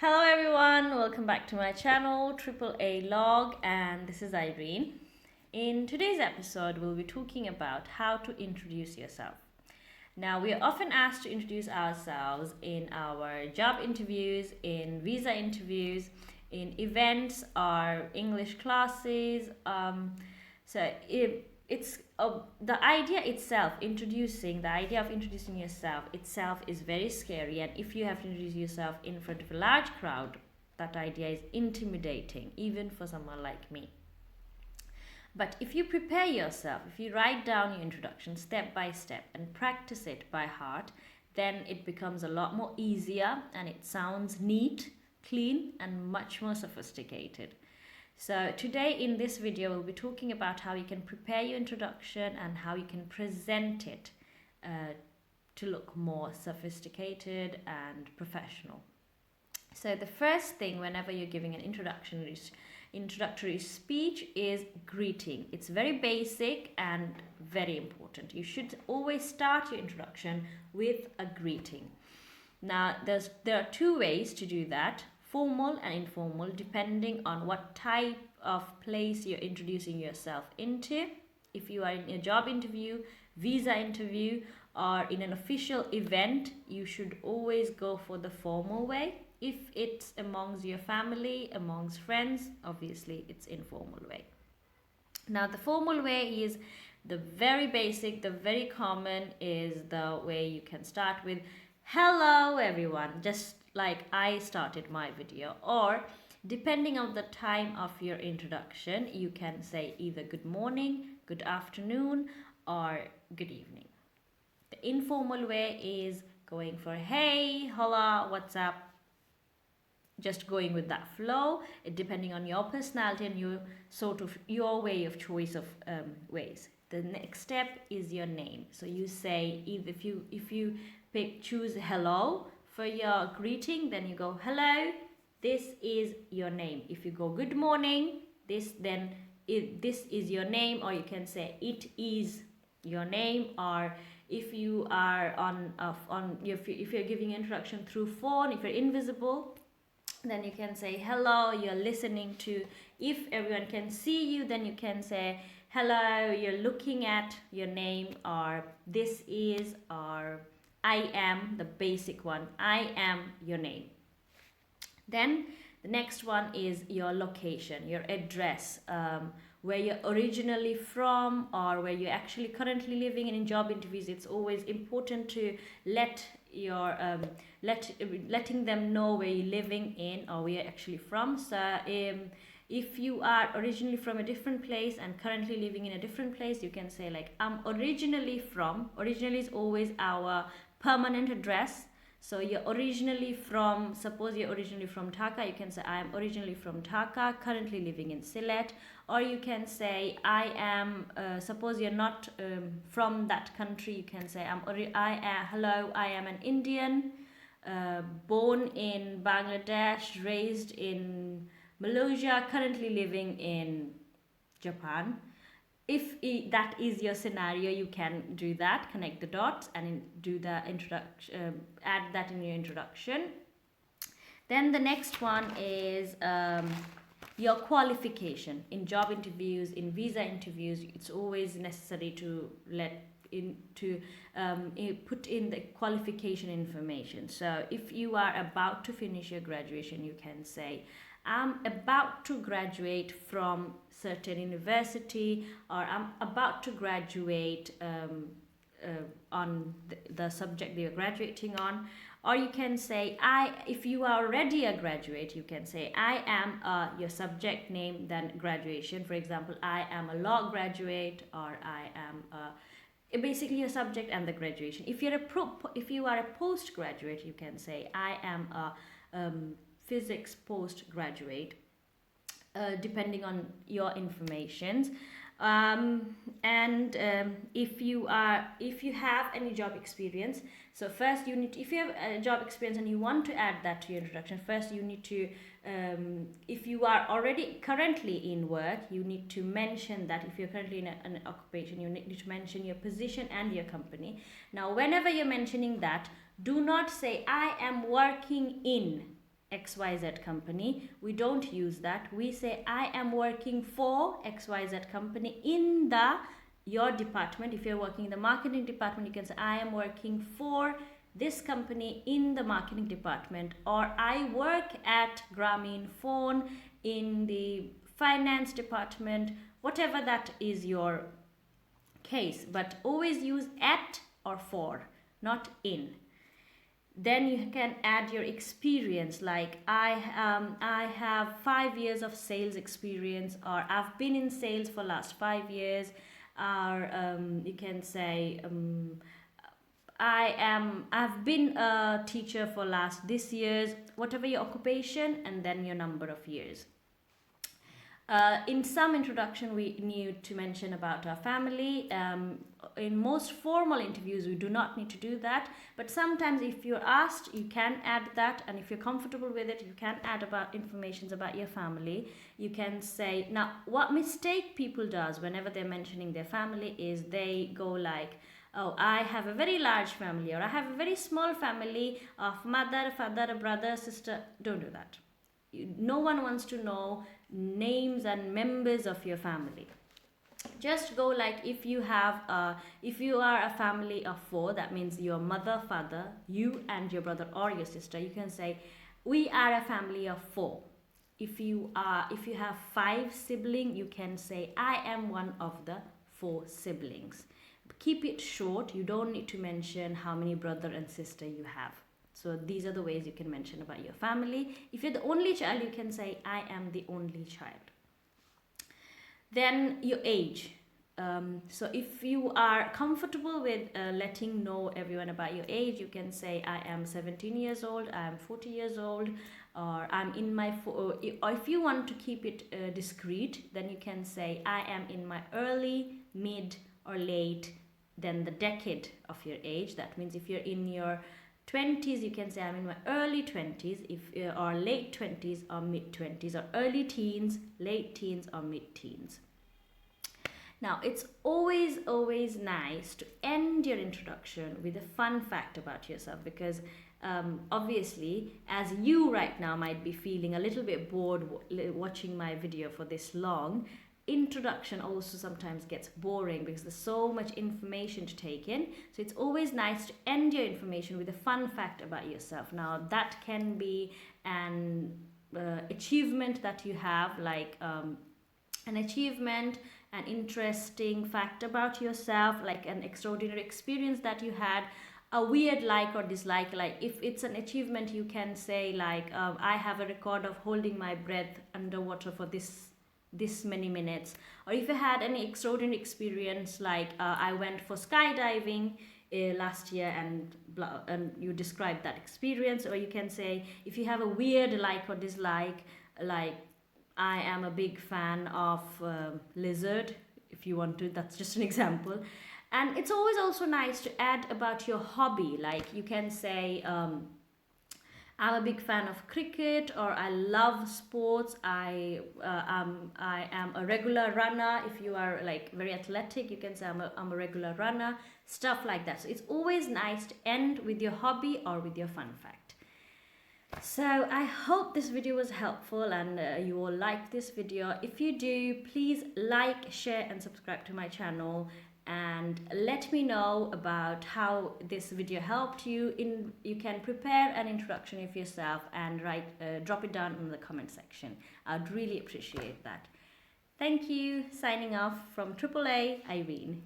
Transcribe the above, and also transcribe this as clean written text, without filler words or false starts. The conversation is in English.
Hello everyone, welcome back to my channel AAA Log, and this is Irene. In today's episode, we'll be talking about how to introduce yourself. Now, we are often asked to introduce ourselves in our job interviews, in visa interviews, in events or English classes. It's the idea itself, the idea of introducing yourself itself is very scary, and if you have to introduce yourself in front of a large crowd, that idea is intimidating, even for someone like me. But if you prepare yourself, if you write down your introduction step by step and practice it by heart, then it becomes a lot more easier and it sounds neat, clean, and much more sophisticated. So today in this video, we'll be talking about how you can prepare your introduction and how you can present it to look more sophisticated and professional. So the first thing whenever you're giving an introductory speech is greeting. It's very basic and very important. You should always start your introduction with a greeting. Now, there are two ways to do that: formal and informal, depending on what type of place you're introducing yourself into. If you are in a job interview, visa interview, or in an official event, you should always go for the formal way. If it's amongst your family, amongst friends, obviously it's informal way. Now, the formal way is the very basic, the very common is the way you can start with hello everyone, just like I started my video, or depending on the time of your introduction, you can say either good morning, good afternoon, or good evening. The informal way is going for hey, hola, what's up, just going with that flow, depending on your personality and your way of choice of ways. The next step is your name. So you say, if you choose hello for your greeting, then you go hello, this is your name. If you go good morning, this is your name, or you can say it is your name. Or if you are if you're giving introduction through phone, if you're invisible, then you can say hello, you're listening to. If everyone can see you, then you can say hello, you're looking at your name, or this is, or I am, the basic one, I am your name. Then the next one is your location, your address, where you're originally from, or where you're actually currently living. And in job interviews, it's always important to letting them know where you're living in or where you're actually from. So if you are originally from a different place and currently living in a different place, you can say like I'm originally from. Originally is always our permanent address. So you're originally from, suppose you're originally from Dhaka, you can say I am originally from Dhaka, currently living in Sylhet. Or you can say I am, suppose you're not from that country, you can say hello, I am an Indian, born in Bangladesh, raised in Malaysia, currently living in Japan. If that is your scenario, you can do that, connect the dots and do the introduction, add that in your introduction. Then the next one is your qualification. In job interviews, in visa interviews, it's always necessary to put in the qualification information. So if you are about to finish your graduation, you can say I'm about to graduate from certain university, or I'm about to graduate on the subject that you're graduating on. Or you can say if you are already a graduate, you can say I am your subject name, then graduation. For example, I am a law graduate, or I am basically your subject and the graduation. If you are a postgraduate, you can say I am a physics postgraduate, depending on your informations. If you have any job experience, so first if you have a job experience and you want to add that to your introduction, first you need to, if you are already currently in work, you need to mention that. If you're currently in an occupation, you need to mention your position and your company. Now, whenever you're mentioning that, do not say I am working in. XYZ company. We don't use that. We say I am working for XYZ company in your department. If you're working in the marketing department, you can say I am working for this company in the marketing department, or I work at Grameen Phone in the finance department, whatever that is your case. But always use at or for, not in. Then you can add your experience, like I have 5 years of sales experience, or I've been in sales for last 5 years, or you can say I've been a teacher for this years, whatever your occupation, and then your number of years. In some introduction, we need to mention about our family. In most formal interviews, we do not need to do that. But sometimes if you're asked, you can add that. And if you're comfortable with it, you can add about information about your family. You can say, now, what mistake people does whenever they're mentioning their family is they go like, oh, I have a very large family, or I have a very small family of mother, father, brother, sister. Don't do that. No one wants to know names and members of your family. Just go like, if you are a family of 4, that means your mother, father, you and your brother or your sister, you can say we are a family of 4. If you have 5 siblings, you can say I am one of the 4 siblings. Keep it short. You don't need to mention how many brother and sister you have. So these are the ways you can mention about your family. If you're the only child, you can say I am the only child. Then your age. So if you are comfortable with letting know everyone about your age, you can say I am 17 years old, I am 40 years old, or I'm in my, or if you want to keep it discreet, then you can say I am in my early, mid, or late, then the decade of your age. That means if you're in your 20s, you can say I'm in my early 20s, or late 20s or mid 20s, or early teens, late teens, or mid teens. Now, it's always nice to end your introduction with a fun fact about yourself, because obviously, as you right now might be feeling a little bit bored watching my video for this long, introduction also sometimes gets boring because there's so much information to take in. So it's always nice to end your information with a fun fact about yourself. Now, that can be an achievement that you have, like an achievement, an interesting fact about yourself, like an extraordinary experience that you had, a weird like or dislike. Like if it's an achievement, you can say like I have a record of holding my breath underwater for this many minutes. Or if you had any extraordinary experience, like I went for skydiving last year, and you describe that experience. Or you can say if you have a weird like or dislike, like I am a big fan of lizard, if you want to. That's just an example. And it's always also nice to add about your hobby. Like you can say I'm a big fan of cricket, or I love sports. I am a regular runner. If you are like very athletic, you can say I'm a regular runner. Stuff like that. So it's always nice to end with your hobby or with your fun fact. So I hope this video was helpful and you all liked this video. If you do, please like, share and subscribe to my channel, and let me know about how this video helped you. You can prepare an introduction of yourself and drop it down in the comment section. I'd really appreciate that. Thank you. Signing off from AAA, Irene.